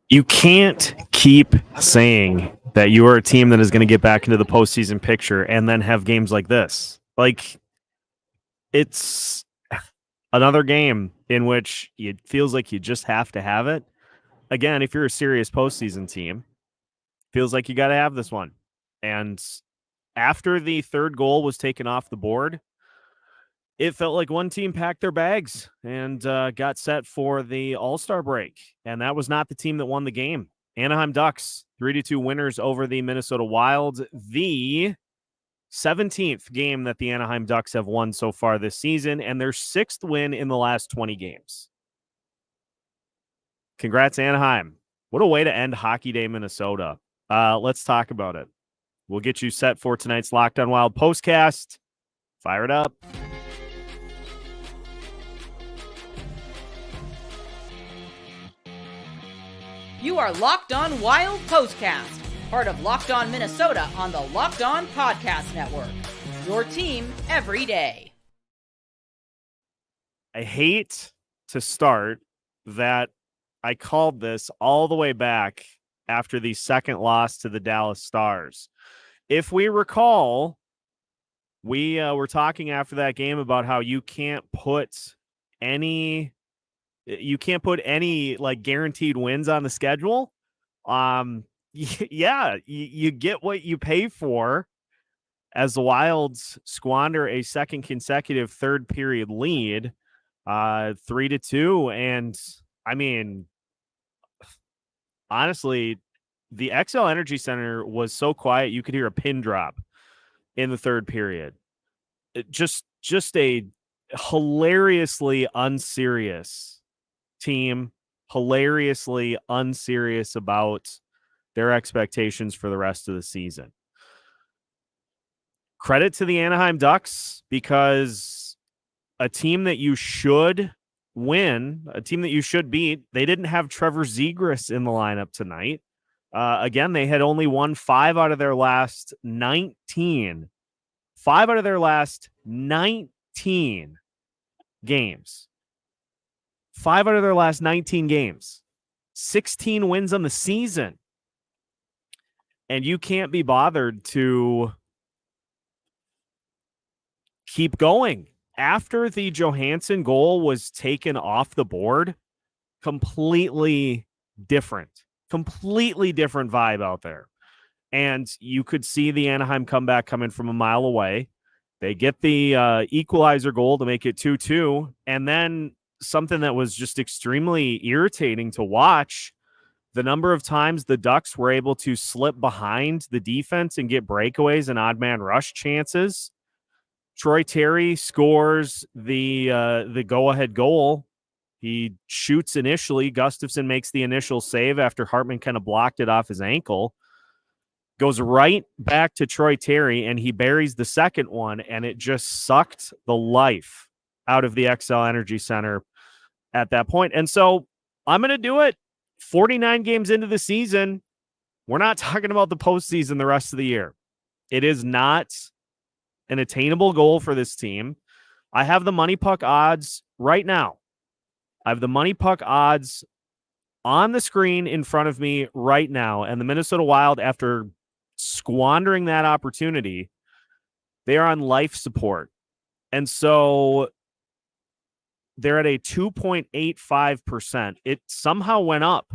You can't keep saying that you are a team that is going to get back into the postseason picture and then have games like this. Like, it's another game in which it feels like you just have to have it. Again, if you're a serious postseason team, feels like you got to have this one. And after the third goal was taken off the board, it felt like one team packed their bags and got set for the All-Star break. And that was not the team that won the game. Anaheim Ducks, 3-2 winners over the Minnesota Wild. The 17th game that the Anaheim Ducks have won so far this season, and their 6th win in the last 20 games. Congrats, Anaheim. What a way to end Hockey Day, Minnesota. Let's talk about it. We'll get you set for tonight's Locked On Wild postcast. Fire it up. You are Locked On Wild Postcast, part of Locked On Minnesota on the Locked On Podcast Network. Your team every day. I hate to start that I called this all the way back after the second loss to the Dallas Stars. If we recall, we were talking after that game about how you can't put any like guaranteed wins on the schedule. Yeah, you get what you pay for as the Wilds squander a second consecutive third period lead, 3-2. And I mean, honestly, the XL Energy Center was so quiet you could hear a pin drop in the third period. Just a hilariously unserious team, hilariously unserious about their expectations for the rest of the season. Credit to the Anaheim Ducks, because a team that you should win, a team that you should beat, they didn't have Trevor Zegras in the lineup tonight. Again, they had only won 5 out of their last 19. 5 out of their last 19 games. 5 out of their last 19 games. 16 wins on the season. And you can't be bothered to keep going. After the Johansson goal was taken off the board, completely different vibe out there. And you could see the Anaheim comeback coming from a mile away. They get the equalizer goal to make it 2-2. And then something that was just extremely irritating to watch, the number of times the Ducks were able to slip behind the defense and get breakaways and odd man rush chances. Troy Terry scores the go-ahead goal. He shoots initially. Gustavsson makes the initial save after Hartman kind of blocked it off his ankle. Goes right back to Troy Terry, and he buries the second one, and it just sucked the life out of the XL Energy Center at that point. And so I'm going to do it. 49 games into the season, we're not talking about the postseason the rest of the year. It is not an attainable goal for this team. I have the money puck odds right now. I have the money puck odds on the screen in front of me right now. And the Minnesota Wild, after squandering that opportunity, they are on life support. And so they're at a 2.85%. It somehow went up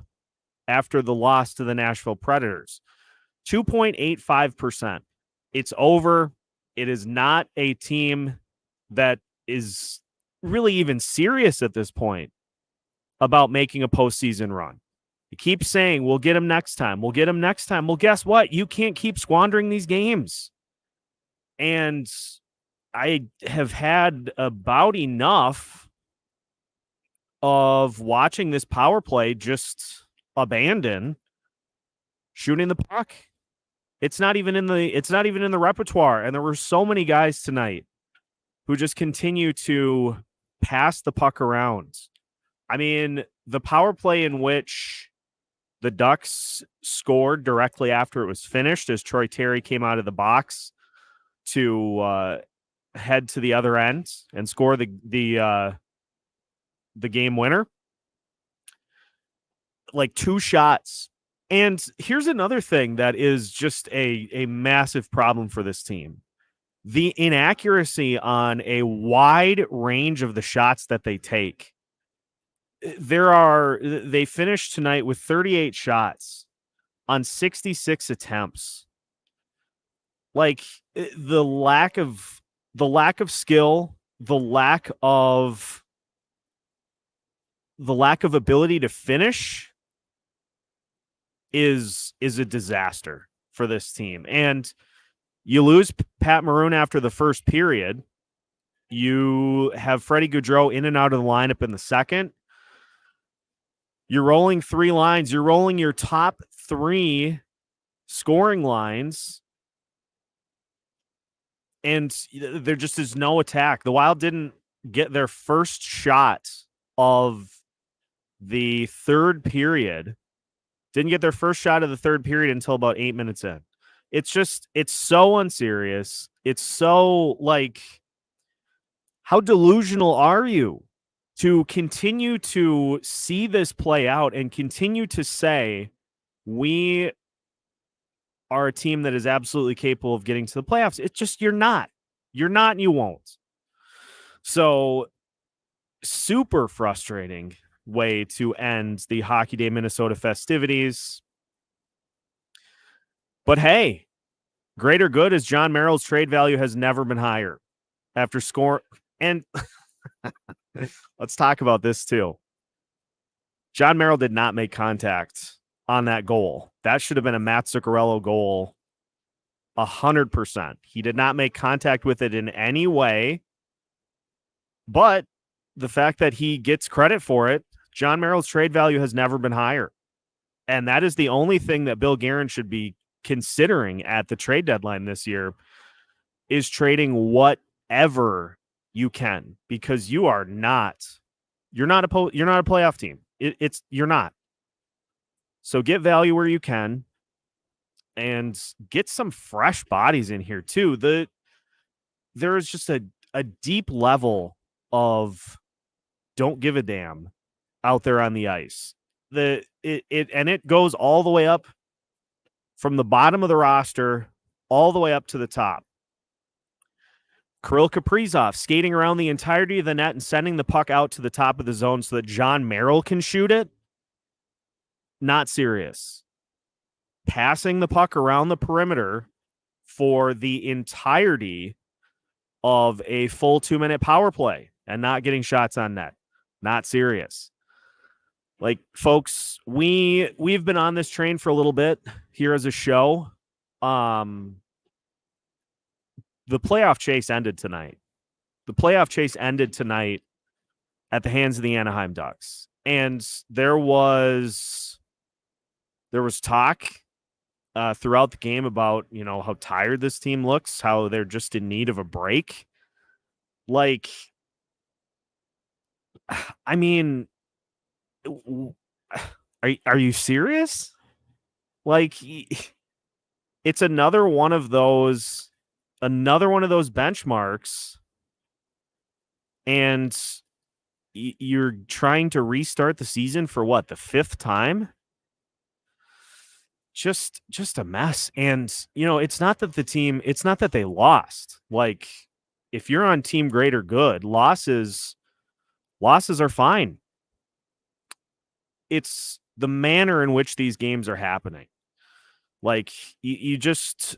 after the loss to the Nashville Predators. 2.85%. It's over. It is not a team that is really even serious at this point about making a postseason run. You keep saying, we'll get them next time. We'll get them next time. Well, guess what? You can't keep squandering these games. And I have had about enough of watching this power play just abandon shooting the puck. It's not even in the repertoire. And there were so many guys tonight who just continue to pass the puck around. I mean, the power play in which the Ducks scored directly after it was finished, as Troy Terry came out of the box to head to the other end and score the game winner. like 2 shots. And here's another thing that is just a massive problem for this team. The inaccuracy on a wide range of the shots that they take. They finished tonight with 38 shots on 66 attempts. Like the lack of skill, the lack of ability to finish is a disaster for this team. And you lose Pat Maroon after the first period. You have Freddie Gaudreau in and out of the lineup in the second. You're rolling 3 lines. You're rolling your top 3 scoring lines, and there just is no attack. The Wild didn't get their first shot of the third period. Didn't get their first shot of the third period until about 8 minutes in. It's so unserious. It's so like, how delusional are you to continue to see this play out and continue to say we are a team that is absolutely capable of getting to the playoffs? It's just, you're not, and you won't. So super frustrating way to end the Hockey Day Minnesota festivities. But hey, greater good, as John Merrill's trade value has never been higher after score. And let's talk about this too. John Merrill did not make contact on that goal. That should have been a Matt Zuccarello goal 100%. He did not make contact with it in any way. But the fact that he gets credit for it, John Merrill's trade value has never been higher. And that is the only thing that Bill Guerin should be considering at the trade deadline this year, is trading whatever you can, because you're not a playoff team. You're not. So get value where you can and get some fresh bodies in here too. There is just a deep level of don't give a damn out there on the ice. It goes all the way up from the bottom of the roster all the way up to the top. Kirill Kaprizov skating around the entirety of the net and sending the puck out to the top of the zone so that John Merrill can shoot it. Not serious. Passing the puck around the perimeter for the entirety of a full 2-minute power play and not getting shots on net. Not serious. Like, folks, we've been on this train for a little bit here as a show. The playoff chase ended tonight. The playoff chase ended tonight at the hands of the Anaheim Ducks. And there was talk throughout the game about, how tired this team looks, how they're just in need of a break. Like, I mean, are you serious? Like, it's another one of those benchmarks, and you're trying to restart the season for what, the 5th time? Just a mess. And it's not that they lost. Like, if you're on team greater good, losses are fine. It's the manner in which these games are happening. Like, the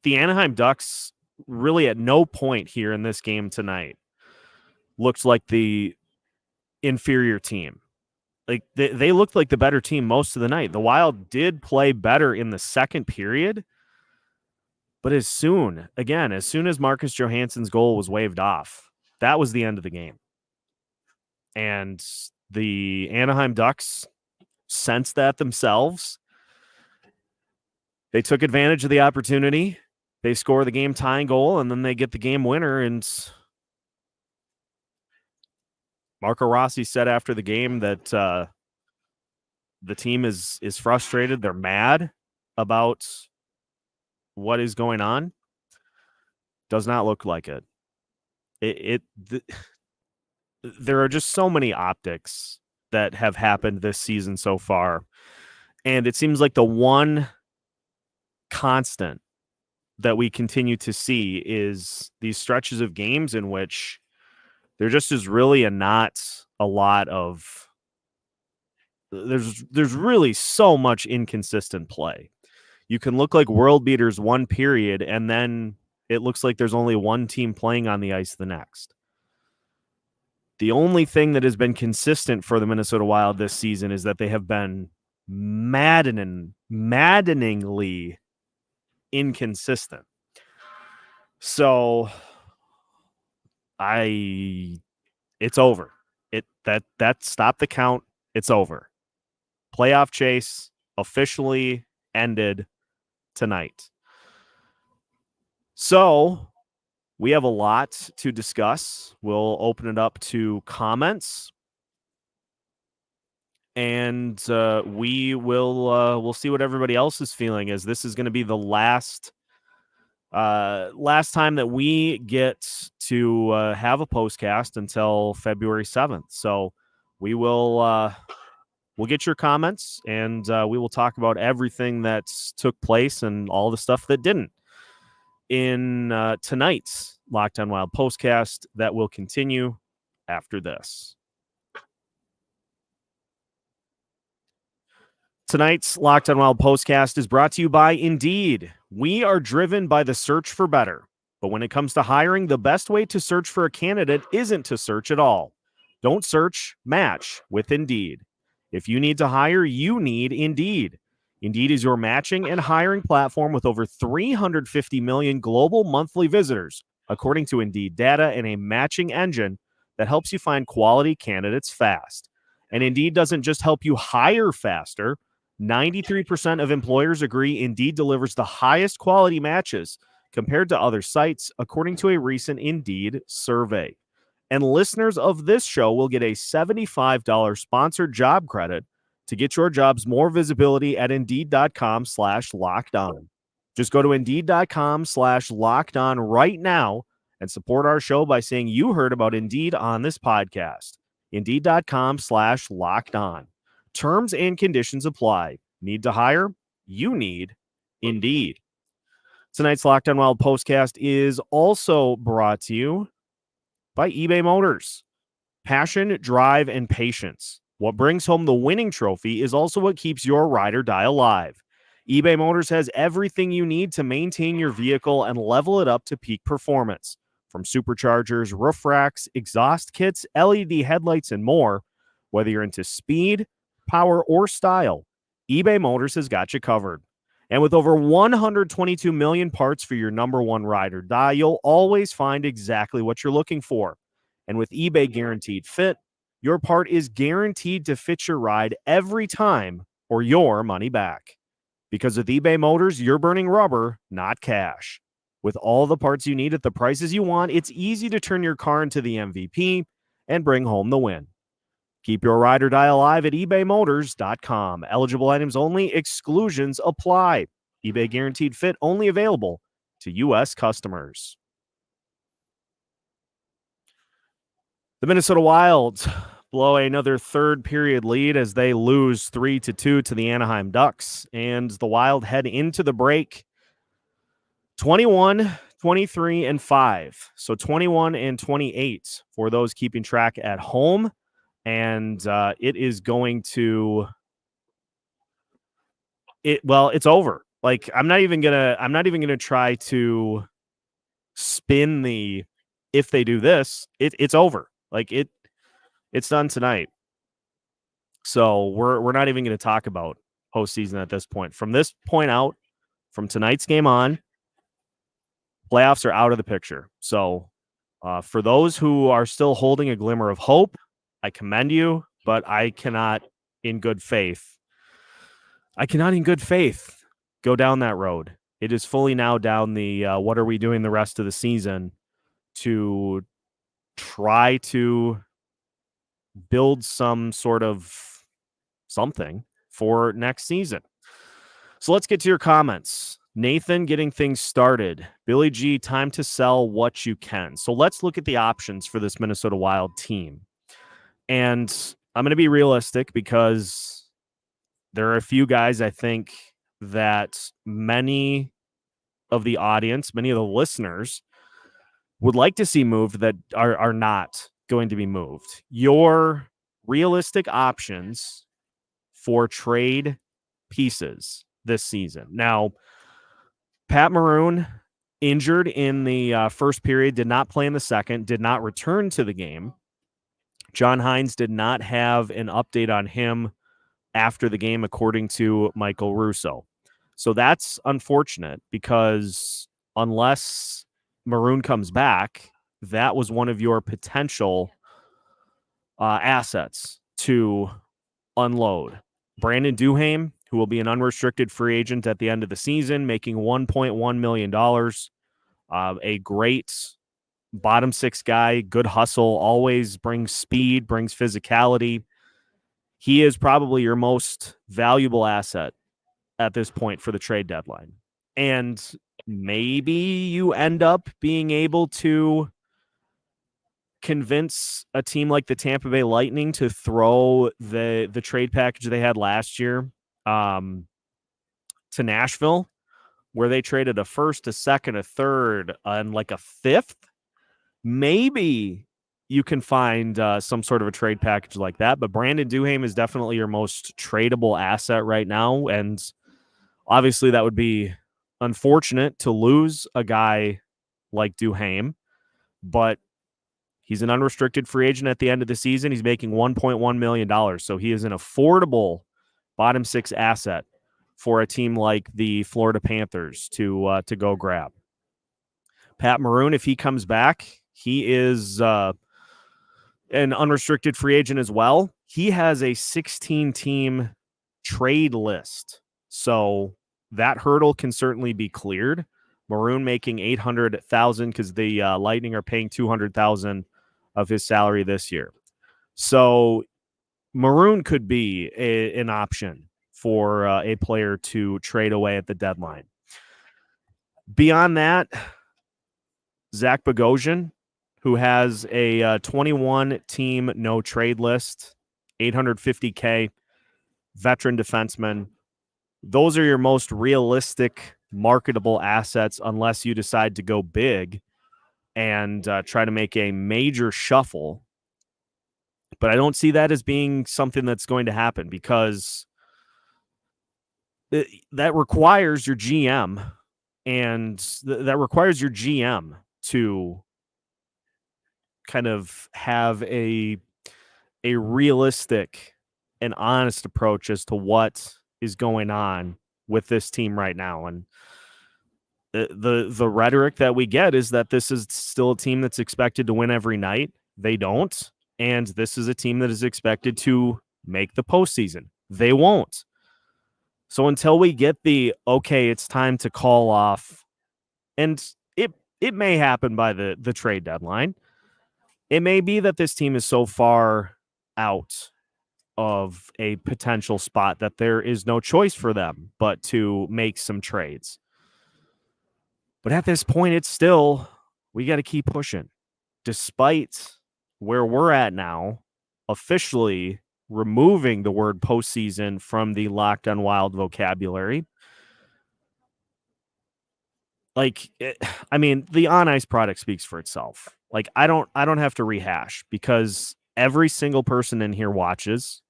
Anaheim Ducks really at no point here in this game tonight looked like the inferior team. Like, they looked like the better team most of the night. The Wild did play better in the second period, but as soon as Marcus Johansson's goal was waved off, that was the end of the game. And the Anaheim Ducks sensed that themselves. They took advantage of the opportunity. They score the game-tying goal, and then they get the game winner. And Marco Rossi said after the game that the team is frustrated. They're mad about what is going on. Does not look like it. There are just so many optics that have happened this season so far. And it seems like the one constant that we continue to see is these stretches of games in which there just is really not a lot of there's really so much inconsistent play. You can look like world beaters one period, and then it looks like there's only one team playing on the ice the next. The only thing that has been consistent for the Minnesota Wild this season is that they have been maddeningly inconsistent. So it's over. That stop the count. It's over. Playoff chase officially ended tonight. So we have a lot to discuss. We'll open it up to comments, and we'll see what everybody else is feeling, as this is going to be the last time that we get to have a postcast until February 7th. So we will we'll get your comments, and we will talk about everything that took place and all the stuff that didn't in tonight's Locked On Wild postcast that will continue after this. Tonight's Locked On Wild postcast is brought to you by Indeed. We are driven by the search for better, but when it comes to hiring, the best way to search for a candidate isn't to search at all. Don't search, match with Indeed. If you need to hire, you need Indeed. Indeed is your matching and hiring platform with over 350 million global monthly visitors, according to Indeed data, and a matching engine that helps you find quality candidates fast. And Indeed doesn't just help you hire faster. 93% of employers agree Indeed delivers the highest quality matches compared to other sites, according to a recent Indeed survey. And listeners of this show will get a $75 sponsored job credit to get your jobs more visibility at Indeed.com/lockedon. Just go to Indeed.com/lockedon right now and support our show by saying you heard about Indeed on this podcast. Indeed.com/lockedon. Terms and conditions apply. Need to hire? You need Indeed. Tonight's Locked On Wild postcast is also brought to you by eBay Motors. Passion, drive, and patience. What brings home the winning trophy is also what keeps your ride or die alive. eBay Motors has everything you need to maintain your vehicle and level it up to peak performance. From superchargers, roof racks, exhaust kits, LED headlights, and more. Whether you're into speed, power, or style, eBay Motors has got you covered. And with over 122 million parts for your number one ride or die, you'll always find exactly what you're looking for. And with eBay Guaranteed Fit, your part is guaranteed to fit your ride every time or your money back. Because with eBay Motors, you're burning rubber, not cash. With all the parts you need at the prices you want, it's easy to turn your car into the MVP and bring home the win. Keep your ride or die alive at ebaymotors.com. Eligible items only. Exclusions apply. eBay Guaranteed Fit only available to U.S. customers. The Minnesota Wild blow another third period lead as they lose 3-2 to the Anaheim Ducks. And the Wild head into the break 21, 23, and 5. So 21 and 28 for those keeping track at home. And it is going to it's over. Like, I'm not even gonna try to spin the if they do this, it's over. Like, it's done tonight. So we're not even going to talk about postseason at this point. From this point out, from tonight's game on, playoffs are out of the picture. So for those who are still holding a glimmer of hope, I commend you, but I cannot in good faith go down that road. It is fully now down the what are we doing the rest of the season to try to build some sort of something for next season. So let's get to your comments. Nathan, getting things started. Billy G, time to sell what you can. So let's look at the options for this Minnesota Wild team. And I'm going to be realistic because there are a few guys I think that many of the audience, many of the listeners would like to see moved that are not going to be moved. Your realistic options for trade pieces this season. Now, Pat Maroon injured in the first period, did not play in the second, did not return to the game. John Hines did not have an update on him after the game, according to Michael Russo. So that's unfortunate because unless Maroon comes back, that was one of your potential assets to unload. Brandon Duhaime, who will be an unrestricted free agent at the end of the season, making $1.1 million. A great bottom six guy, good hustle, always brings speed, brings physicality. He is probably your most valuable asset at this point for the trade deadline. And maybe you end up being able to convince a team like the Tampa Bay Lightning to throw the trade package they had last year to Nashville, where they traded a first, a second, a third, and like a fifth. Maybe you can find some sort of a trade package like that. But Brandon Duhaime is definitely your most tradable asset right now. And obviously that would be unfortunate to lose a guy like Duhaime, but he's an unrestricted free agent at the end of the season. He's making $1.1 million. So he is an affordable bottom six asset for a team like the Florida Panthers to go grab. Pat Maroon, if he comes back, he is an unrestricted free agent as well. He has a 16-team trade list. So that hurdle can certainly be cleared. Maroon making $800,000 because the Lightning are paying $200,000 of his salary this year. So Maroon could be an option for a player to trade away at the deadline. Beyond that, Zach Bogosian, who has a 21-team no-trade list, $850K, veteran defenseman. Those are your most realistic, marketable assets unless you decide to go big and try to make a major shuffle. But I don't see that as being something that's going to happen because that requires your GM that requires your GM to kind of have a realistic and honest approach as to what is going on with this team right now. And the rhetoric that we get is that this is still a team that's expected to win every night. They don't. And this is a team that is expected to make the postseason. They won't. So until we get okay, it's time to call off, and it may happen by the trade deadline. It may be that this team is so far out of a potential spot that there is no choice for them but to make some trades. But at this point, it's still, we got to keep pushing. Despite where we're at now, officially removing the word postseason from the Locked On Wild vocabulary. The on-ice product speaks for itself. I don't have to rehash because every single person in here watches,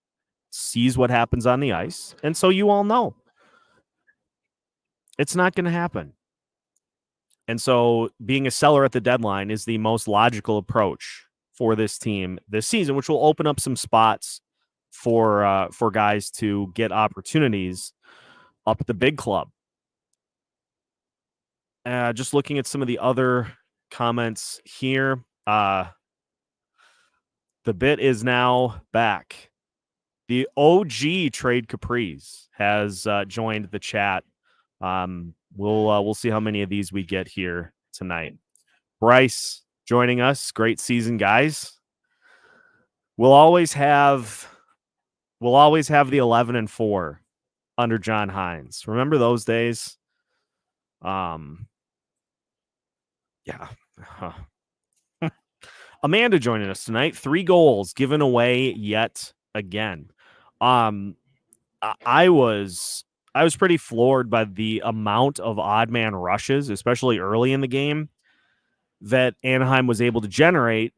sees what happens on the ice, and so you all know it's not going to happen. And so being a seller at the deadline is the most logical approach for this team this season, which will open up some spots for guys to get opportunities up at the big club. Just looking at some of the other comments here. The bit is now back. The OG Trade Kaprizov has joined the chat. We'll see how many of these we get here tonight. Bryce joining us. Great season, guys. We'll always have the 11-4 under John Hines. Remember those days? Yeah. Amanda joining us tonight. 3 goals given away yet again. I was pretty floored by the amount of odd man rushes, especially early in the game, that Anaheim was able to generate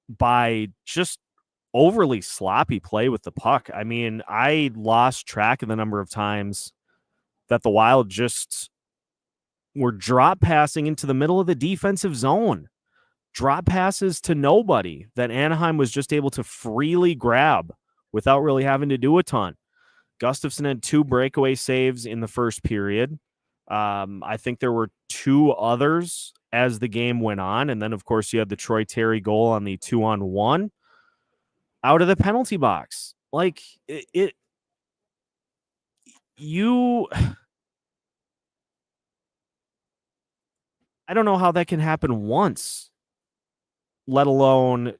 by just overly sloppy play with the puck. I mean, I lost track of the number of times that the Wild just were drop passing into the middle of the defensive zone. Drop passes to nobody that Anaheim was just able to freely grab without really having to do a ton. Gustavsson had 2 breakaway saves in the first period. I think there were 2 others as the game went on. And then, of course, you had the Troy Terry goal on the 2-on-1 out of the penalty box. Like, I don't know how that can happen once, let alone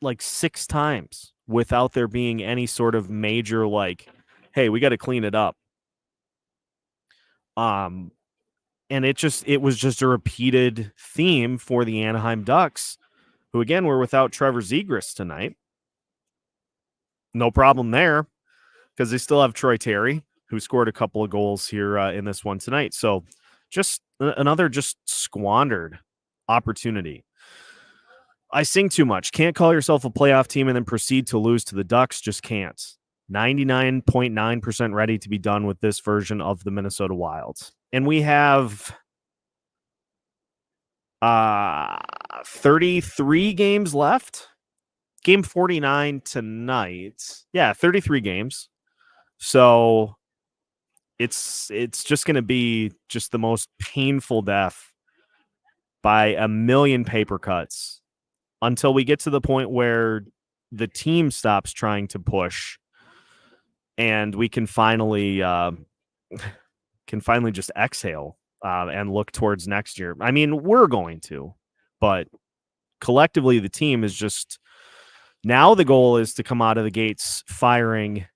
like 6 times without there being any sort of major, like, hey, we got to clean it up. And it was just a repeated theme for the Anaheim Ducks, who again were without Trevor Zegras tonight. No problem there, because they still have Troy Terry, who scored a couple of goals here in this one tonight. So just another just squandered opportunity. I sing too much. Can't call yourself a playoff team and then proceed to lose to the Ducks. Just can't. 99.9% ready to be done with this version of the Minnesota Wild. And we have 33 games left. Game 49 tonight. Yeah, 33 games. So it's just going to be just the most painful death by a million paper cuts until we get to the point where the team stops trying to push and we can finally just exhale and look towards next year. I mean, we're going to, but collectively the team is just, now the goal is to come out of the gates firing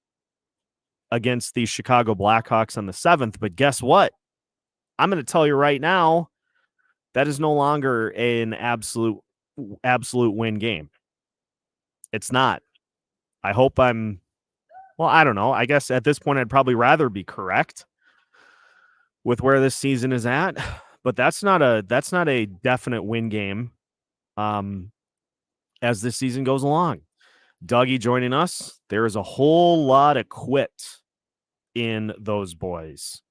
against the Chicago Blackhawks on the 7th. But guess what? I'm going to tell you right now, that is no longer an absolute win game. It's not. I hope I don't know. I guess at this point, I'd probably rather be correct with where this season is at, but that's not a definite win game as this season goes along. Dougie joining us. There is a whole lot of quit in those boys.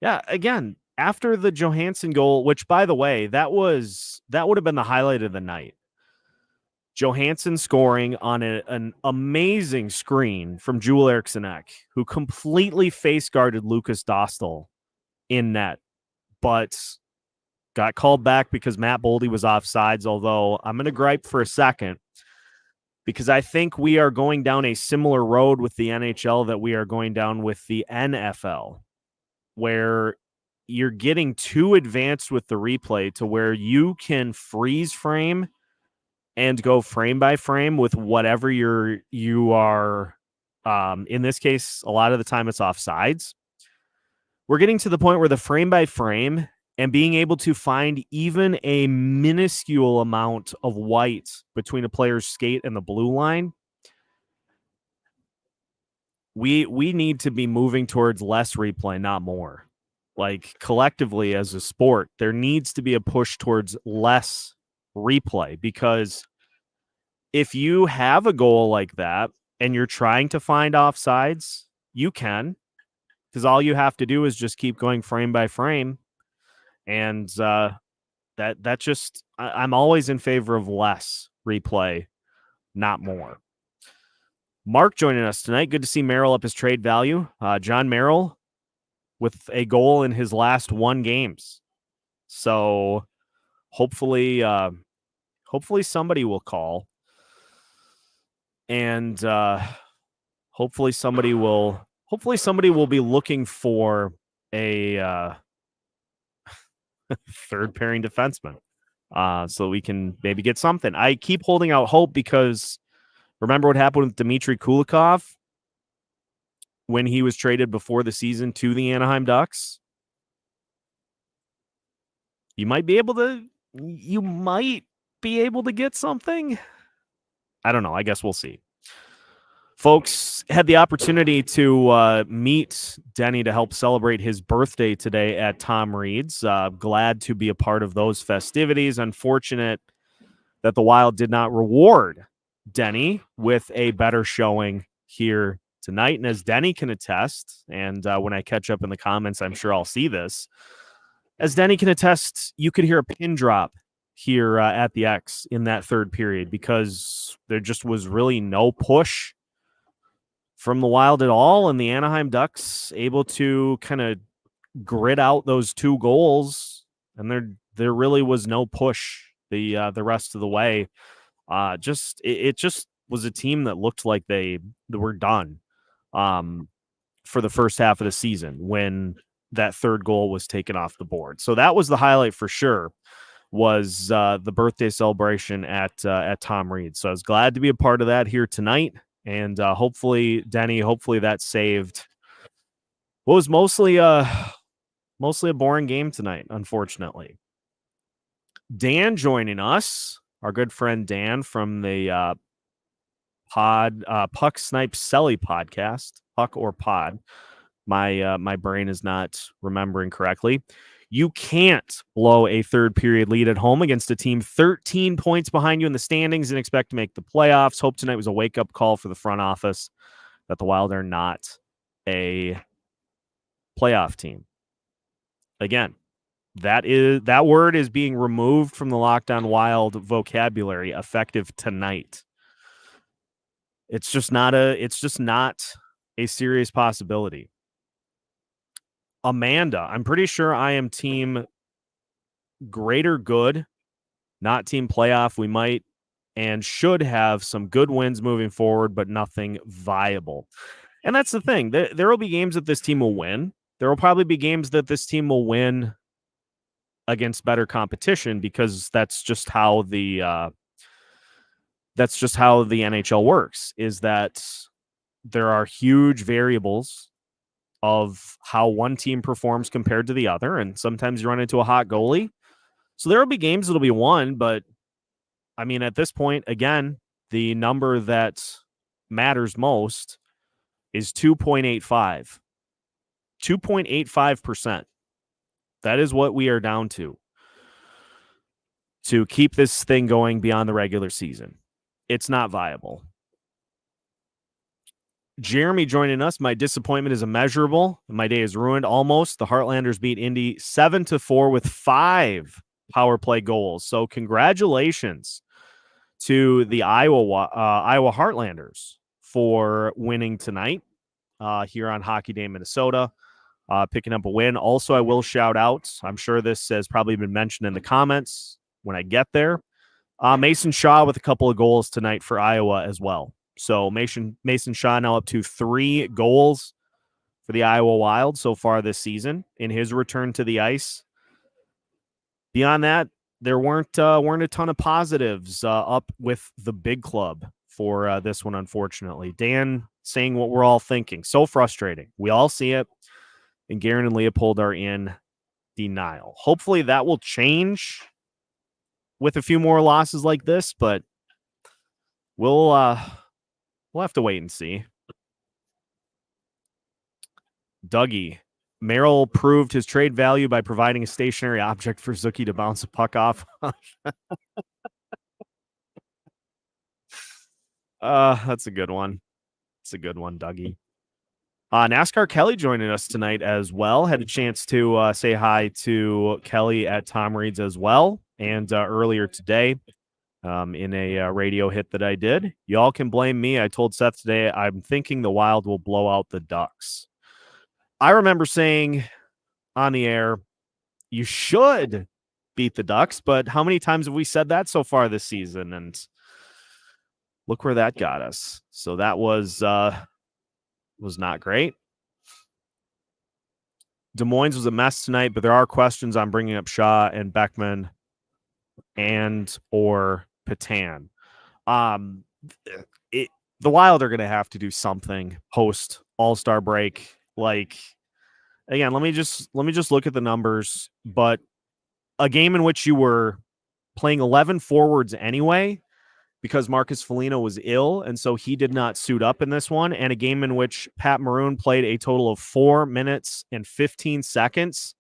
Yeah, again, after the Johansson goal, which, by the way, that would have been the highlight of the night. Johansson scoring on an amazing screen from Joel Eriksson, who completely face guarded Lucas Dostal in net, but got called back because Matt Boldy was offsides. Although I'm going to gripe for a second, because I think we are going down a similar road with the NHL that we are going down with the NFL, where you're getting too advanced with the replay to where you can freeze frame and go frame by frame with whatever you are. In this case, a lot of the time it's offsides. We're getting to the point where the frame by frame and being able to find even a minuscule amount of white between a player's skate and the blue line, we need to be moving towards less replay, not more. Like, collectively as a sport, there needs to be a push towards less replay, because if you have a goal like that and you're trying to find offsides, you can, because all you have to do is just keep going frame by frame. And that just, I'm always in favor of less replay, not more. Mark joining us tonight. Good to see Merrill up his trade value. John Merrill with a goal in his last 1 games. So hopefully somebody will call, and hopefully somebody will be looking for a third pairing defenseman, so we can maybe get something. I keep holding out hope because remember what happened with Dmitry Kulikov when he was traded before the season to the Anaheim Ducks? You might be able to get something. I don't know. I guess we'll see. Folks, had the opportunity to meet Denny to help celebrate his birthday today at Tom Reed's. Glad to be a part of those festivities. Unfortunate that the Wild did not reward Denny with a better showing here tonight. And as Denny can attest, and when I catch up in the comments, I'm sure I'll see this. As Denny can attest, you could hear a pin drop here at the X in that third period because there just was really no push from the Wild at all, and the Anaheim Ducks able to kind of grit out those 2 goals, and there really was no push the rest of the way. It just was a team that looked like they were done for the first half of the season when that third goal was taken off the board. So that was the highlight for sure, was the birthday celebration at Tom Reed. So I was glad to be a part of that here tonight. And hopefully, Denny, that saved what was mostly a boring game tonight, unfortunately. Dan joining us, our good friend Dan from the Puck Snipe Selly podcast, Puck or Pod. My brain is not remembering correctly. You can't blow a third period lead at home against a team 13 points behind you in the standings and expect to make the playoffs. Hope tonight was a wake-up call for the front office that the Wild are not a playoff team. Again, that word is being removed from the Locked On Wild vocabulary effective tonight. It's just not a serious possibility. Amanda, I'm pretty sure I am team greater good, not team playoff. We might and should have some good wins moving forward, but nothing viable. And that's the thing. There will be games that this team will win. There will probably be games that this team will win against better competition because that's just how the NHL works, is that there are huge variables of how one team performs compared to the other. And sometimes you run into a hot goalie. So there will be games that'll be won, but I mean, at this point, again, the number that matters most is 2.85. 2.85%. That is what we are down to keep this thing going beyond the regular season. It's not viable. Jeremy joining us. My disappointment is immeasurable. My day is ruined almost. The Heartlanders beat Indy 7-4 with 5 power play goals. So congratulations to the Iowa Heartlanders for winning tonight here on Hockey Day Minnesota, picking up a win. Also, I will shout out, I'm sure this has probably been mentioned in the comments when I get there, Mason Shaw with a couple of goals tonight for Iowa as well. So Mason Shaw now up to 3 goals for the Iowa Wild so far this season in his return to the ice. Beyond that, there weren't a ton of positives up with the big club for this one, unfortunately. Dan saying what we're all thinking. So frustrating. We all see it. And Guerin and Leopold are in denial. Hopefully that will change with a few more losses like this, but we'll have to wait and see. Dougie. Merrill proved his trade value by providing a stationary object for Zuki to bounce a puck off. That's a good one. It's a good one, Dougie. NASCAR Kelly joining us tonight as well. Had a chance to say hi to Kelly at Tom Reed's as well. And earlier today, in a radio hit that I did. Y'all can blame me. I told Seth today, I'm thinking the Wild will blow out the Ducks. I remember saying on the air, you should beat the Ducks, but how many times have we said that so far this season? And look where that got us. So that was not great. Des Moines was a mess tonight, but there are questions on bringing up Shaw and Beckman and or Patan. The Wild are going to have to do something post All-Star break. Like, again, let me just look at the numbers. But a game in which you were playing 11 forwards anyway, because Marcus Foligno was ill, and so he did not suit up in this one, and a game in which Pat Maroon played a total of 4 minutes and 15 seconds.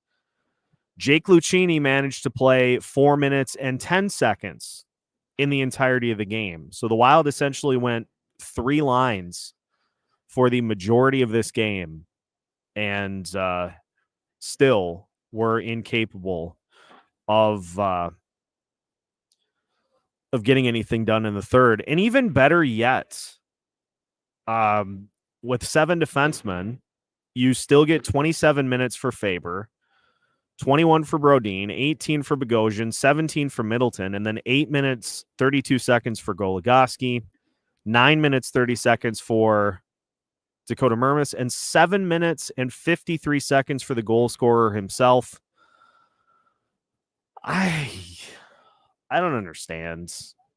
Jake Lucchini managed to play 4 minutes and 10 seconds in the entirety of the game. So the Wild essentially went 3 lines for the majority of this game, and still were incapable of getting anything done in the third. And even better yet, with 7 defensemen, you still get 27 minutes for Faber, 21 for Brodin, 18 for Bogosian, 17 for Middleton, and then 8 minutes, 32 seconds for Goligoski, 9 minutes, 30 seconds for Dakota Mermis, and 7 minutes and 53 seconds for the goal scorer himself. I don't understand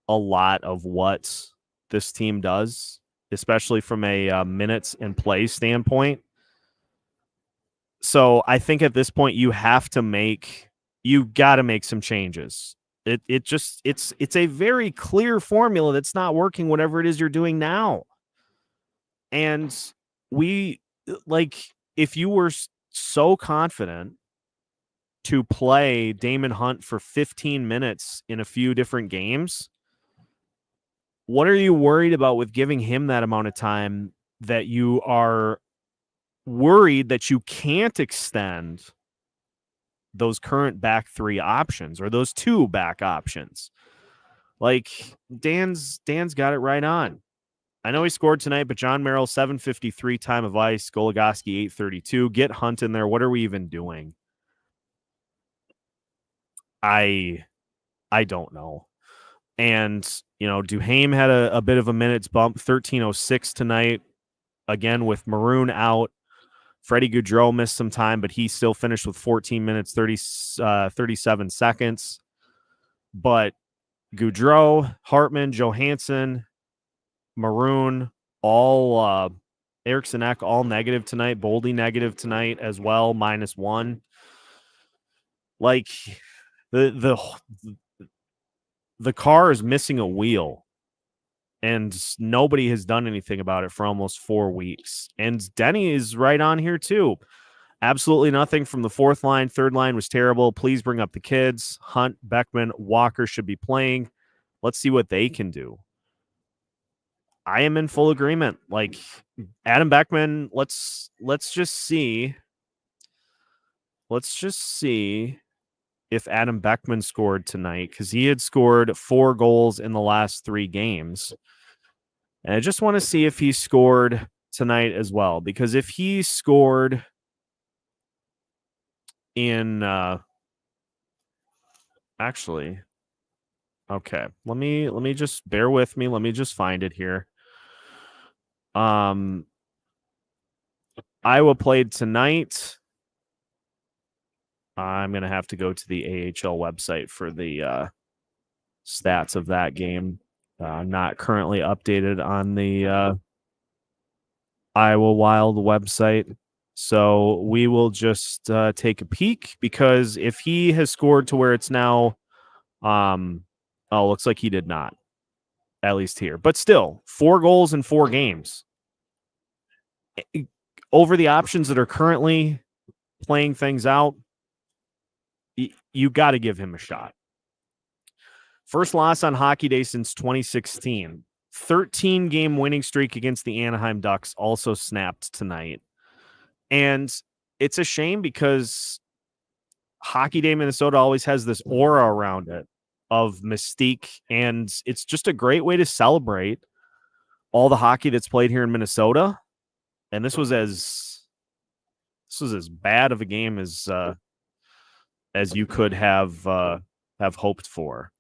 a lot of what this team does, especially from a minutes and play standpoint. So I think at this point you got to make some changes. It's a very clear formula that's not working, whatever it is you're doing now. And if you were so confident to play Damon Hunt for 15 minutes in a few different games, what are you worried about with giving him that amount of time that you are worried that you can't extend those current back 3 options or those 2 back options? Like Dan's got it right on. I know he scored tonight, but John Merrill, 7:53 time of ice, Goligoski, 8:32. Get Hunt in there. What are we even doing? I don't know. And, Duhaime had a bit of a minutes bump, 13:06 tonight, again with Maroon out. Freddie Gaudreau missed some time, but he still finished with 14 minutes, 37 seconds. But Gaudreau, Hartman, Johansson, Maroon, all Eriksson Ek, all negative tonight. Boldy negative tonight as well, -1. Like the car is missing a wheel, and nobody has done anything about it for almost 4 weeks. And Denny is right on here too. Absolutely nothing from the fourth line. Third line was terrible. Please bring up the kids. Hunt, Beckman, Walker should be playing. Let's see what they can do. I am in full agreement. Like Adam Beckman, let's just see. Let's just see if Adam Beckman scored tonight, because he had scored 4 goals in the last 3 games. And I just want to see if he scored tonight as well, because if he scored in actually, okay, let me just bear with me. Let me just find it here. Iowa played tonight. I'm gonna have to go to the AHL website for the stats of that game. Not currently updated on the Iowa Wild website. So we will just take a peek, because if he has scored to where it's now, looks like he did not, at least here. But still, 4 goals in 4 games. Over the options that are currently playing things out, you got to give him a shot. First loss on Hockey Day since 2016. 13-game winning streak against the Anaheim Ducks also snapped tonight. And it's a shame, because Hockey Day Minnesota always has this aura around it of mystique, and it's just a great way to celebrate all the hockey that's played here in Minnesota. And this was as bad of a game as you could have hoped for.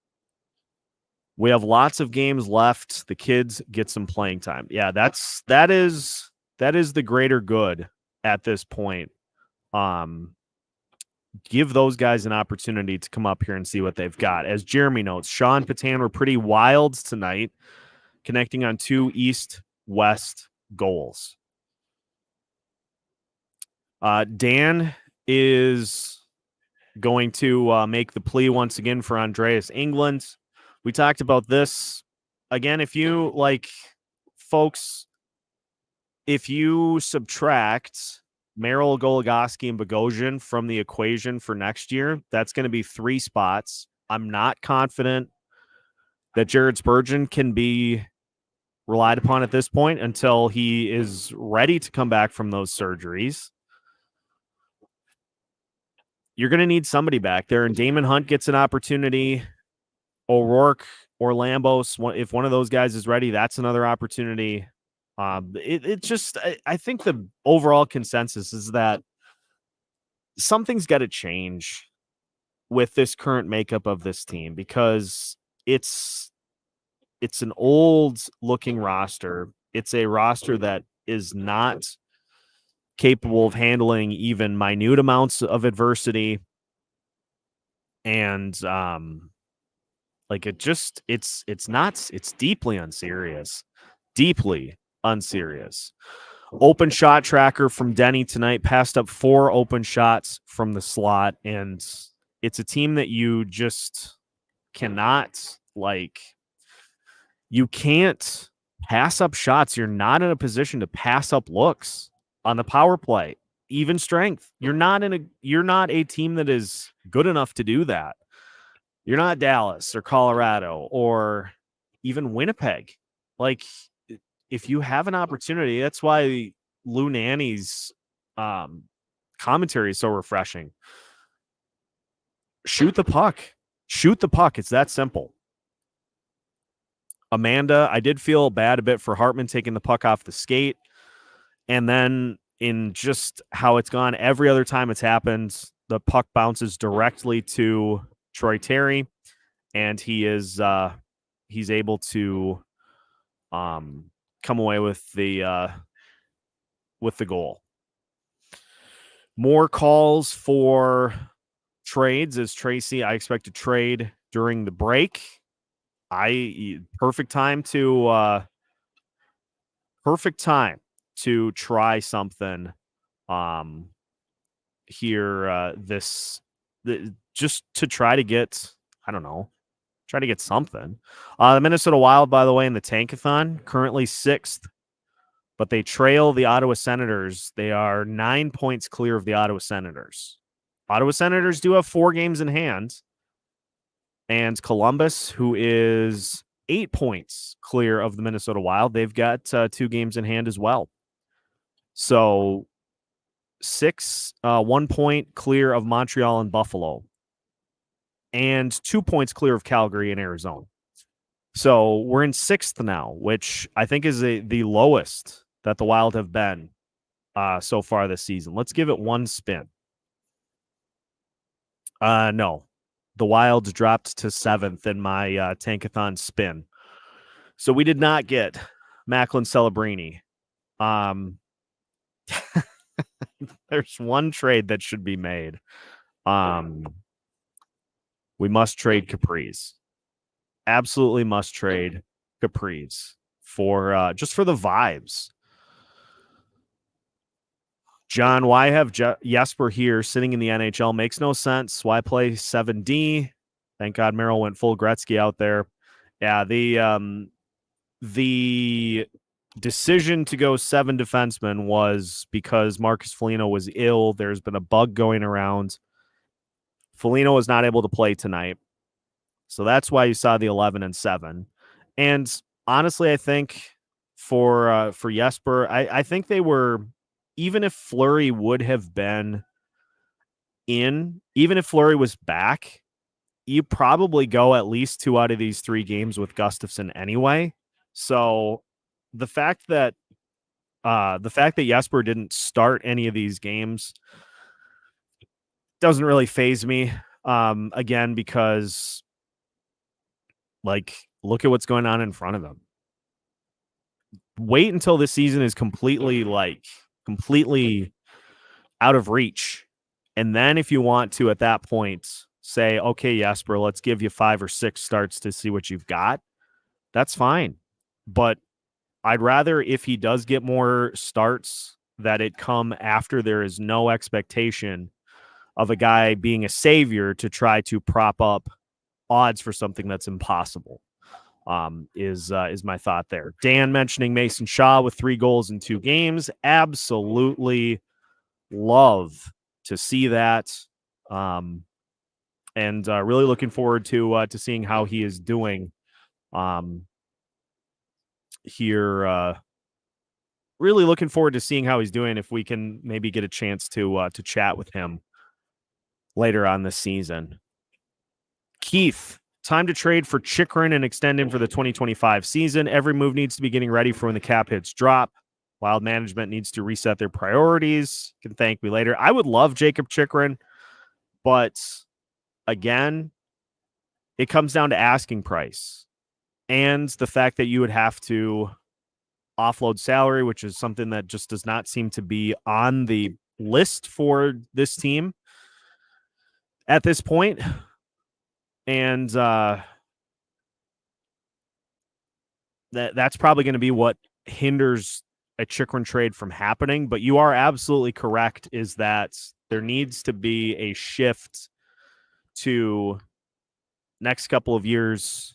We have lots of games left. The kids get some playing time. Yeah, that is the greater good at this point. Give those guys an opportunity to come up here and see what they've got. As Jeremy notes, Sean Patan were pretty wild tonight, connecting on 2 east-west goals. Dan is going to make the plea once again for Andreas England. We talked about this again, if you folks, if you subtract Merrill, Goligoski, and Bogosian from the equation for next year, that's going to be 3 spots. I'm not confident that Jared Spurgeon can be relied upon at this point until he is ready to come back from those surgeries. You're going to need somebody back there, and Damon Hunt gets an opportunity. O'Rourke or Lambos, if one of those guys is ready, that's another opportunity. I think the overall consensus is that something's got to change with this current makeup of this team, because it's an old looking roster. It's a roster that is not capable of handling even minute amounts of adversity. And it's deeply unserious. Deeply unserious. Open shot tracker from Denny tonight, passed up 4 open shots from the slot, and it's a team that you just cannot, you can't pass up shots. You're not in a position to pass up looks on the power play. Even strength. You're not a team that is good enough to do that. You're not Dallas or Colorado or even Winnipeg. If you have an opportunity, that's why Lou Nanny's commentary is so refreshing. Shoot the puck. Shoot the puck. It's that simple. Amanda, I did feel bad a bit for Hartman taking the puck off the skate. And then in just how it's gone, every other time it's happened, the puck bounces directly to Troy Terry, and he's able to come away with the goal. More calls for trades as Tracy, I expect to trade during the break. Perfect time to try something here just to try to get, something. The Minnesota Wild, by the way, in the Tankathon, currently 6th, but they trail the Ottawa Senators. They are 9 points clear of the Ottawa Senators. Ottawa Senators do have 4 games in hand, and Columbus, who is 8 points clear of the Minnesota Wild, they've got 2 games in hand as well. So 1 point clear of Montreal and Buffalo, and 2 points clear of Calgary and Arizona. So we're in 6th now, which I think is the lowest that the Wild have been so far this season. Let's give it one spin. No, the Wild dropped to 7th in my Tankathon spin. So we did not get Macklin Celebrini. There's one trade that should be made. We must trade Kaprizov. Absolutely must trade Kaprizov for just for the vibes. John, why have Jesper here sitting in the NHL? Makes no sense. Why play 7D? Thank God Merrill went full Gretzky out there. Yeah, the decision to go 7 defensemen was because Marcus Foligno was ill. There's been a bug going around. Foligno was not able to play tonight. So that's why you saw the 11 and 7. And honestly, I think for Jesper, I think they were, even if Fleury would have been in, even if Fleury was back, you probably go at least 2 out of these 3 games with Gustafsson anyway. So the fact that Jesper didn't start any of these games doesn't really faze me. Again, because look at what's going on in front of him. Wait until this season is completely out of reach. And then if you want to, at that point, say, okay, Jesper, let's give you 5 or 6 starts to see what you've got. That's fine. But I'd rather, if he does get more starts, that it come after there is no expectation of a guy being a savior to try to prop up odds for something that's impossible. is my thought there. Dan mentioning Mason Shaw with 3 goals in 2 games. Absolutely love to see that. And really looking forward to seeing how he is doing here. Really looking forward to seeing how he's doing if we can maybe get a chance to chat with him later on this season. Keith, time to trade for Chychrun and extend him for the 2025 season. Every move needs to be getting ready for when the cap hits drop. Wild management needs to reset their priorities. Can thank me later. I would love Jacob Chychrun, but again, it comes down to asking price and the fact that you would have to offload salary, which is something that just does not seem to be on the list for this team at this point. And that's probably going to be what hinders a Chychrun trade from happening. But you are absolutely correct, is that there needs to be a shift to next couple of years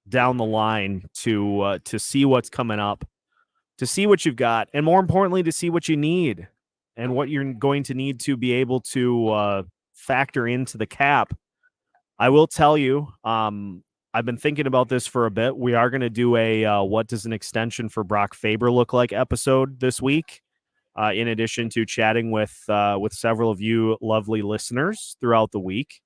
down the line to see what's coming up, to see what you've got, and more importantly, to see what you need and what you're going to need to be able to factor into the cap. I will tell you, I've been thinking about this for a bit. We are going to do a what does an extension for Brock Faber look like episode this week, in addition to chatting with several of you lovely listeners throughout the week.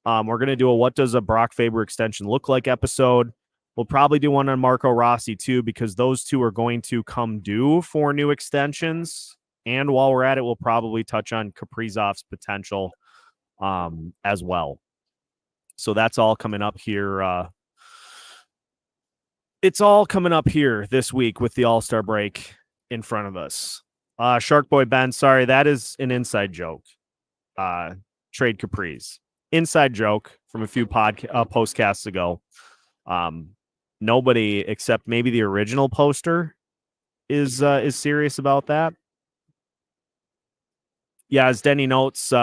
We're going to do a what does a Brock Faber extension look like episode. We'll probably do one on Marco Rossi too, because those two are going to come due for new extensions. And while we're at it, we'll probably touch on Kaprizov's potential as well. So that's all coming up here. It's all coming up here this week with the All-Star break in front of us. Shark Boy Ben, sorry, that is an inside joke. Trade Kaprizov. Inside joke from a few postcasts ago. Nobody except maybe the original poster is serious about that. Yeah, as Denny notes,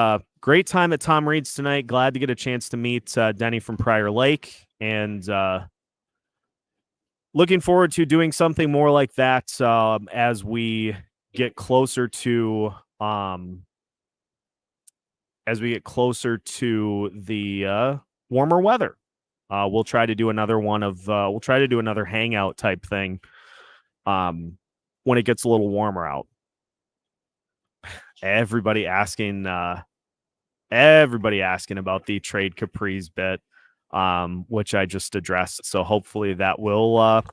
great time at Tom Reed's tonight. Glad to get a chance to meet Denny from Prior Lake, and looking forward to doing something more like that as we get closer to the warmer weather. We'll try to do another hangout type thing when it gets a little warmer out. Everybody asking about the Trade Kaprizov bit, which I just addressed. So hopefully that will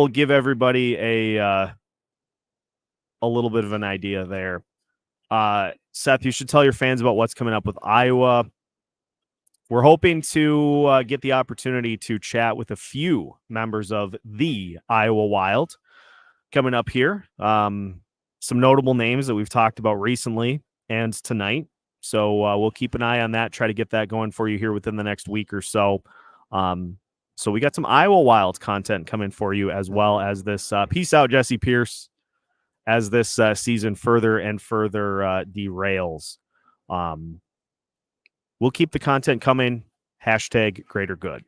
give everybody a little bit of an idea there. Seth, you should tell your fans about what's coming up with Iowa. We're hoping to get the opportunity to chat with a few members of the Iowa Wild coming up here. Some notable names that we've talked about recently and tonight. So we'll keep an eye on that, try to get that going for you here within the next week or so. So we got some Iowa Wild content coming for you, as well as this. Peace out, Jesse Pierce, as this season further and further derails. We'll keep the content coming. Hashtag greater good.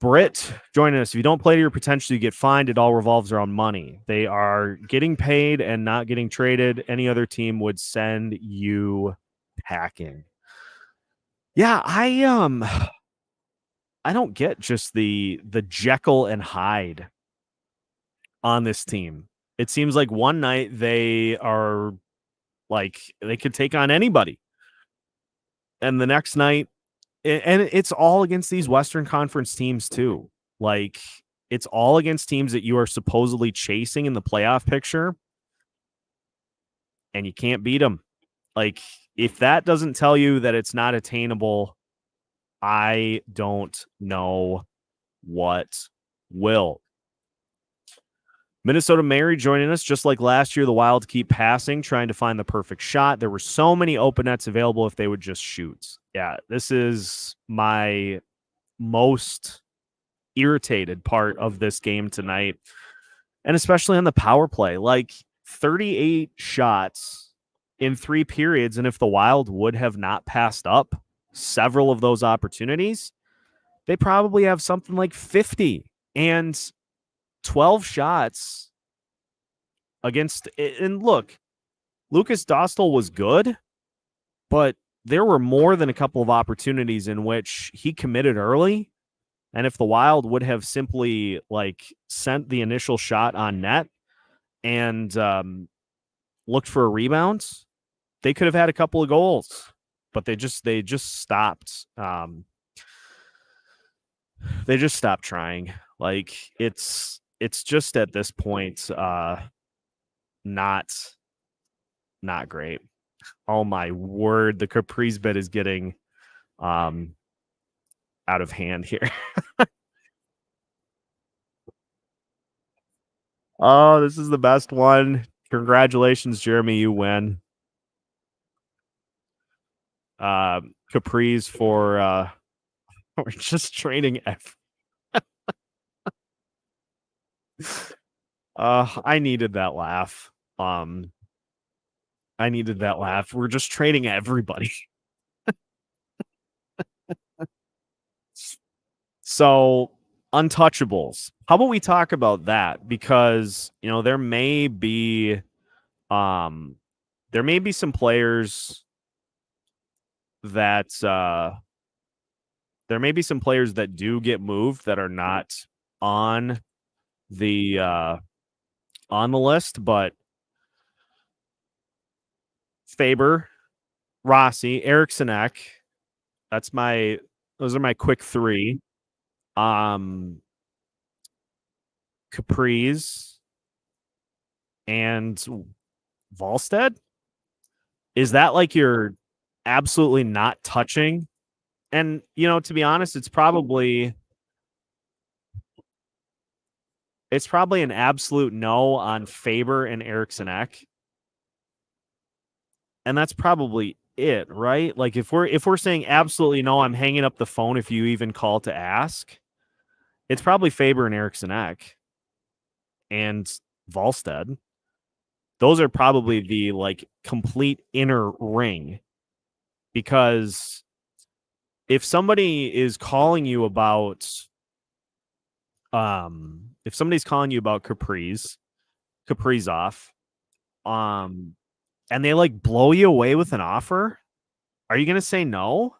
Britt joining us. If you don't play to your potential, you get fined. It all revolves around money. They are getting paid and not getting traded. Any other team would send you packing. Yeah, I don't get just the Jekyll and Hyde on this team. It seems like one night they are like they could take on anybody, and the next night, and it's all against these Western Conference teams too. Like, it's all against teams that you are supposedly chasing in the playoff picture, and you can't beat them. Like, if that doesn't tell you that it's not attainable, I don't know what will. Minnesota Mary joining us. Just like last year, the Wild keep passing, trying to find the perfect shot. There were so many open nets available if they would just shoot. Yeah, this is my most irritated part of this game tonight, and especially on the power play. Like, 38 shots in 3 periods, and if the Wild would have not passed up several of those opportunities, they probably have something like 50 and 12 shots against. And look, Lucas Dostal was good, but there were more than a couple of opportunities in which he committed early. And if the Wild would have simply sent the initial shot on net and looked for a rebound, they could have had a couple of goals, but they just stopped. They just stopped trying. It's just at this point not great. Oh my word, the Capri's bit is getting out of hand here. Oh, this is the best one. Congratulations, Jeremy, you win. Capri's for we're just trading I needed that laugh. I needed that laugh. We're just trading everybody. So, untouchables. How about we talk about that? Because, there may be some players that do get moved that are not on the list, but Faber, Rossi, Eriksson Ek. Those are my quick three. Capri's and Volstead. Is that you're absolutely not touching? And to be honest, it's probably an absolute no on Faber and Eriksson Ek. And that's probably it, right? If we're saying absolutely no, I'm hanging up the phone if you even call to ask. It's probably Faber and Eriksson Ek and Volstead. Those are probably the complete inner ring, because if somebody is calling you about Kaprizov, and they blow you away with an offer, are you going to say no?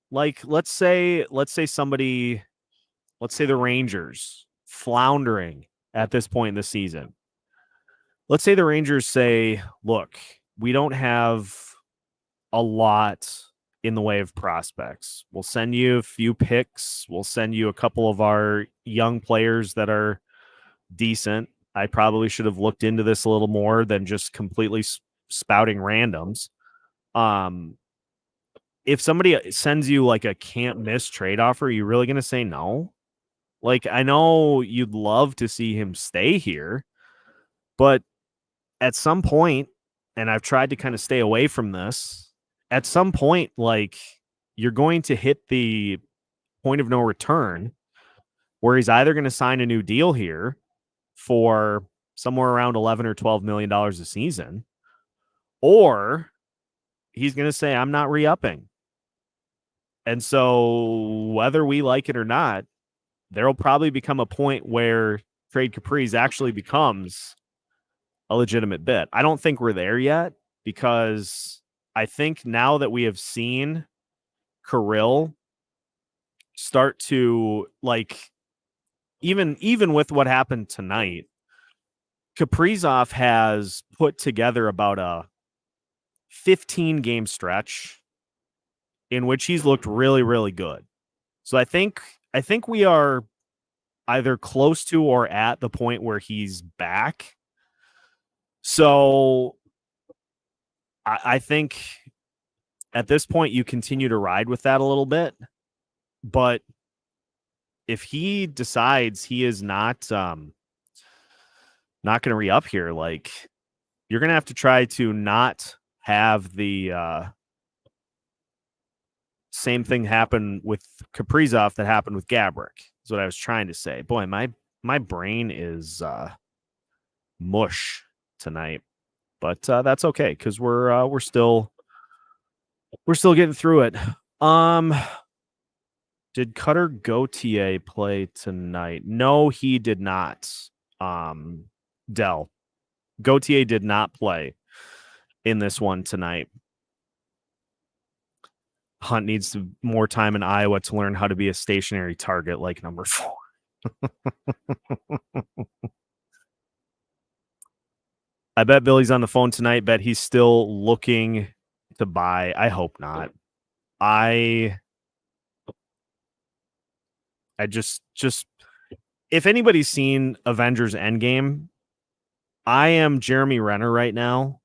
Let's say the Rangers floundering at this point in the season. Let's say the Rangers say, look, we don't have a lot in the way of prospects. We'll send you a few picks. We'll send you a couple of our young players that are decent. I probably should have looked into this a little more than just completely spouting randoms. If somebody sends you a can't miss trade offer, are you really going to say no? I know you'd love to see him stay here, but at some point, and I've tried to kind of stay away from this, at some point, you're going to hit the point of no return where he's either going to sign a new deal here for somewhere around $11 or $12 million a season, or he's going to say, I'm not re-upping. And so whether we like it or not, there'll probably become a point where Trade Kaprizov actually becomes a legitimate bid. I don't think we're there yet, because I think now that we have seen Kirill start to even with what happened tonight, Kaprizov has put together about a 15-game stretch in which he's looked really, really good. So I think we are either close to or at the point where he's back. So I think at this point you continue to ride with that a little bit. But if he decides he is not going to re-up here, you're going to have to try to not have the same thing happen with Kaprizov that happened with Gabrick, is what I was trying to say. Boy, my brain is mush tonight, but that's okay, because we're still getting through it. Did Cutter Gauthier play tonight? No, he did not. Dell. Gauthier did not play in this one tonight. Hunt needs more time in Iowa to learn how to be a stationary target like number 4. I bet Billy's on the phone tonight. Bet he's still looking to buy. I hope not. I just if anybody's seen Avengers Endgame, I am Jeremy Renner right now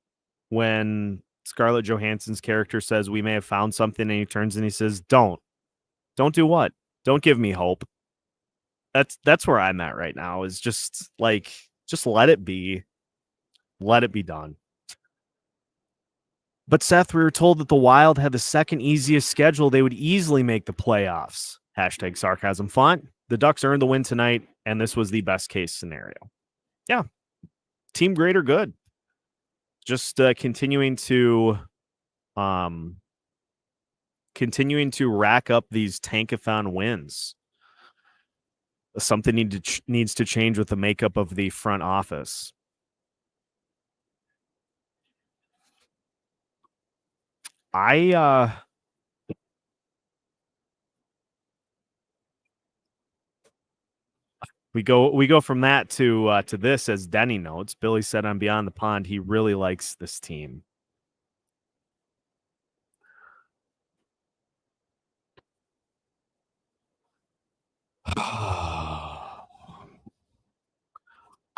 when Scarlett Johansson's character says we may have found something, and he turns and he says, Don't do what? Don't give me hope. That's where I'm at right now, is just like, just let it be. Let it be done. But Seth, we were told that the Wild had the second easiest schedule. They would easily make the playoffs. Hashtag sarcasm font. The Ducks earned the win tonight, and this was the best case scenario. Yeah. Team great or good. Just continuing to rack up these tankathon wins. Something needs to change with the makeup of the front office. We go from that to this, as Denny notes. Billy said on Beyond the Pond he really likes this team.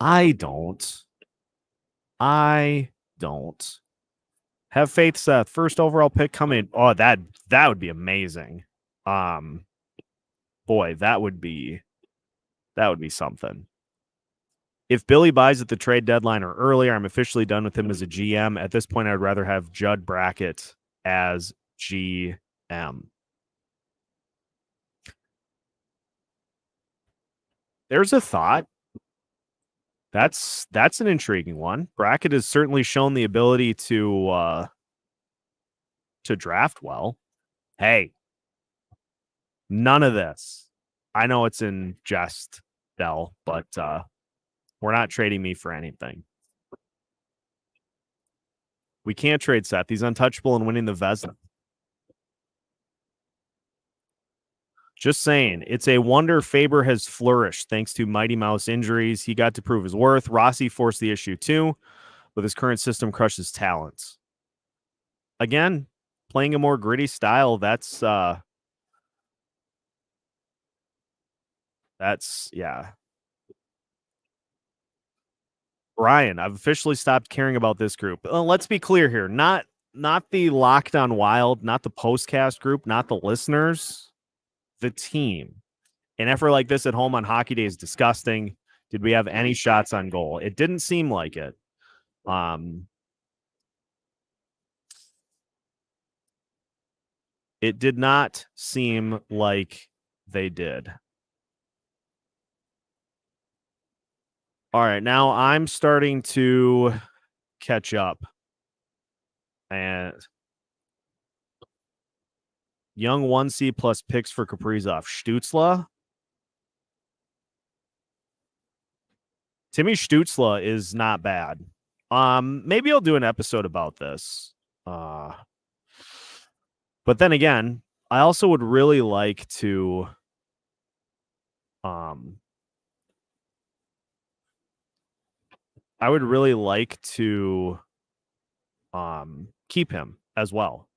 I don't. Have faith, Seth. First overall pick coming. Oh, that would be amazing. Boy, that would be something. If Billy buys at the trade deadline or earlier, I'm officially done with him as a GM. At this point, I'd rather have Judd Brackett as GM. There's a thought. That's an intriguing one. Brackett has certainly shown the ability to draft well. Hey, none of this. I know it's in jest, Dell, but we're not trading me for anything. We can't trade Seth. He's untouchable and winning the Vezina. Just saying, it's a wonder Faber has flourished thanks to Mighty Mouse injuries. He got to prove his worth. Rossi forced the issue too, but his current system crushes talents. Again, playing a more gritty style, that's yeah. Brian, I've officially stopped caring about this group. Let's be clear here. Not the Locked On Wild, not the postcast group, not the listeners. The team. An effort like this at home on hockey day is disgusting. Did we have any shots on goal? It didn't seem like it. It did not seem like they did. All right, now I'm starting to catch up. And young 1C plus picks for Kaprizov. Stützle. Timmy Stützle is not bad. Maybe I'll do an episode about this. But then again, I also would really like to keep him as well.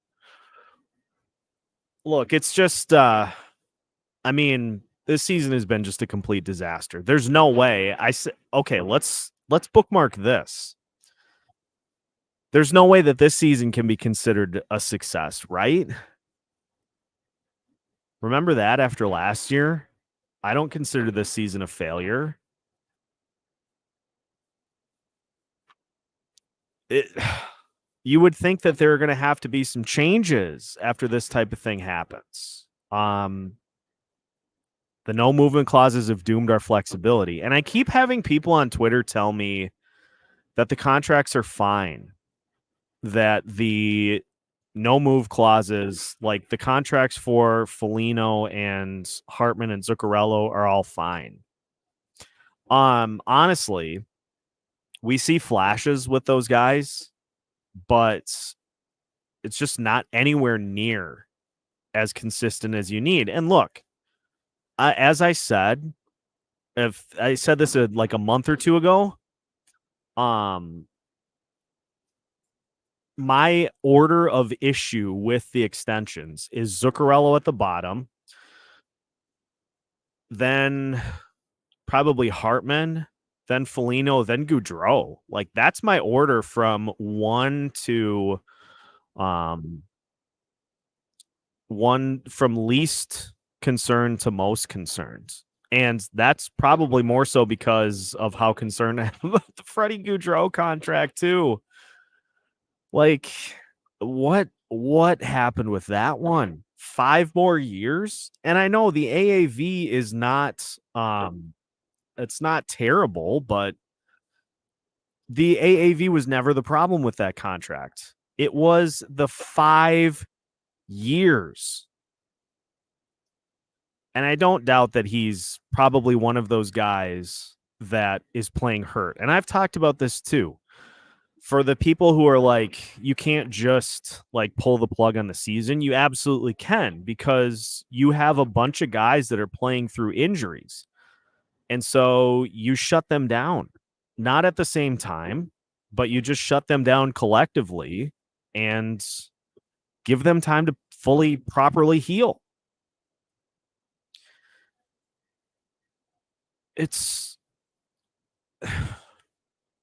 Look, it's just I mean, this season has been just a complete disaster. There's no way okay, let's bookmark this. There's no way that this season can be considered a success, right? Remember that after last year? I don't consider this season a failure. You would think that there are going to have to be some changes after this type of thing happens. The no movement clauses have doomed our flexibility. And I keep having people on Twitter tell me that the contracts are fine, that the no move clauses. Like the contracts for Foligno and Hartman and Zuccarello are all fine. Honestly, we see flashes with those guys, but it's just not anywhere near as consistent as you need. And look, as I said, if I said this like a month or two ago, my order of issue with the extensions is Zuccarello at the bottom, then probably Hartman, then Foligno, then Gaudreau. Like that's my order from one from least concerned to most concerned. And that's probably more so because of how concerned I am about the Freddie Gaudreau contract too. Like, what happened with that one? 5 more years? And I know the AAV is not it's not terrible, but the AAV was never the problem with that contract. It was the 5 years. And I don't doubt that he's probably one of those guys that is playing hurt. And I've talked about this too. For the people who are like, you can't just like pull the plug on the season, you absolutely can, because you have a bunch of guys that are playing through injuries. And so you shut them down, not at the same time, but you just shut them down collectively and give them time to fully, properly heal. It's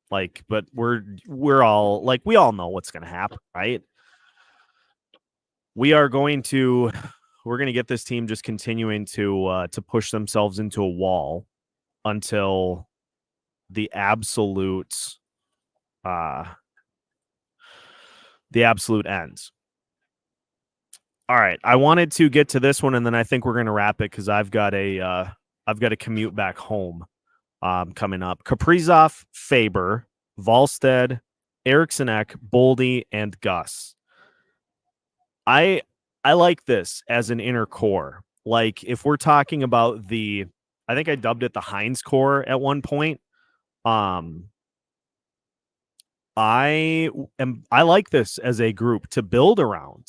like, but we're all like, we all know what's going to happen, right? We're going to get this team just continuing to push themselves into a wall until the absolute ends. All right, I wanted to get to this one, and then I think we're going to wrap it because I've got a commute back home coming up. Kaprizov, Faber, Volstead, Eriksson Ek, Boldy, and Gus. I like this as an inner core. Like if we're talking about I think I dubbed it the Heinz core at one point. I like this as a group to build around.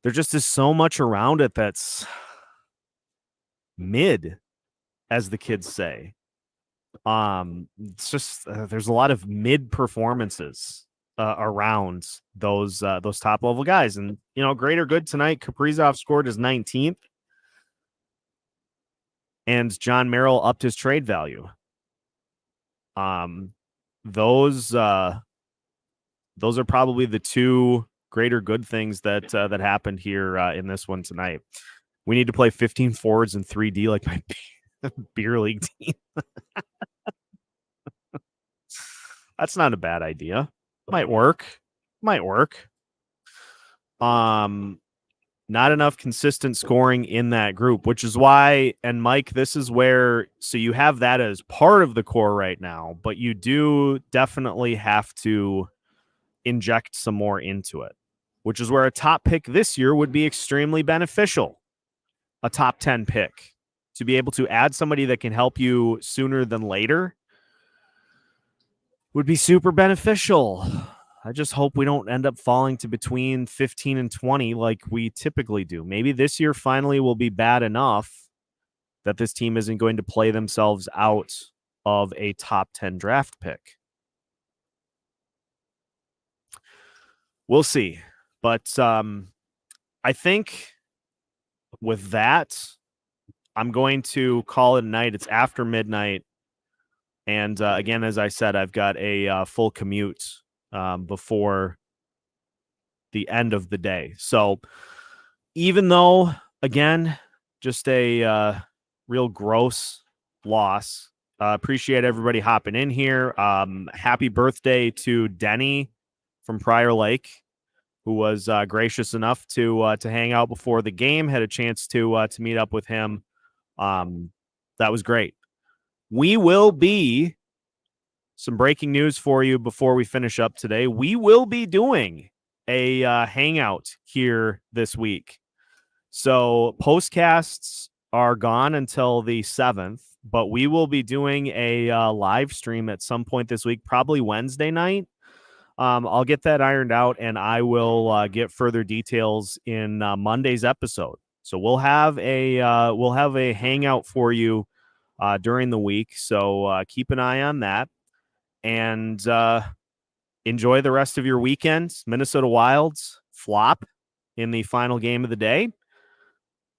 There just is so much around it that's mid, as the kids say. It's just there's a lot of mid performances around those top level guys, and great or good tonight. Kaprizov scored his 19th, and John Merrill upped his trade value. Those are probably the two greater good things that happened here in this one tonight. We need to play 15 forwards and 3D like my beer league team. That's not a bad idea. Might work. Not enough consistent scoring in that group, which is why, and Mike, this is where, so you have that as part of the core right now, but you do definitely have to inject some more into it, which is where a top pick this year would be extremely beneficial. A top 10 pick to be able to add somebody that can help you sooner than later would be super beneficial. I just hope we don't end up falling to between 15 and 20 like we typically do. Maybe this year finally will be bad enough that this team isn't going to play themselves out of a top 10 draft pick. We'll see. But I think with that, I'm going to call it a night. It's after midnight. And again, as I said, I've got a full commute before the end of the day. So even though, again, just a real gross loss, appreciate everybody hopping in here. Happy birthday to Denny from Prior Lake, who was gracious enough to hang out before the game. Had a chance to meet up with him. That was great. We will be some breaking news for you before we finish up today. We will be doing a hangout here this week. So postcasts are gone until the 7th, but we will be doing a live stream at some point this week, probably Wednesday night. I'll get that ironed out, and I will get further details in Monday's episode. So we'll have a hangout for you during the week. So keep an eye on that, and enjoy the rest of your weekends. Minnesota Wilds flop in the final game of the day,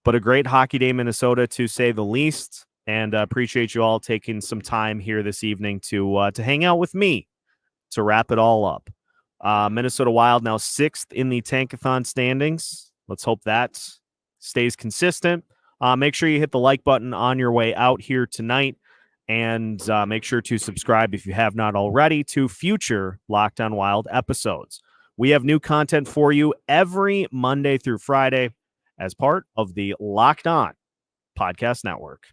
but a great hockey day, Minnesota, to say the least. And appreciate you all taking some time here this evening to hang out with me to wrap it all up. Minnesota Wild now 6th in the Tankathon standings. Let's hope that stays consistent. Make sure you hit the like button on your way out here tonight, and make sure to subscribe if you have not already to future Locked On Wild episodes. We have new content for you every Monday through Friday as part of the Locked On Podcast Network.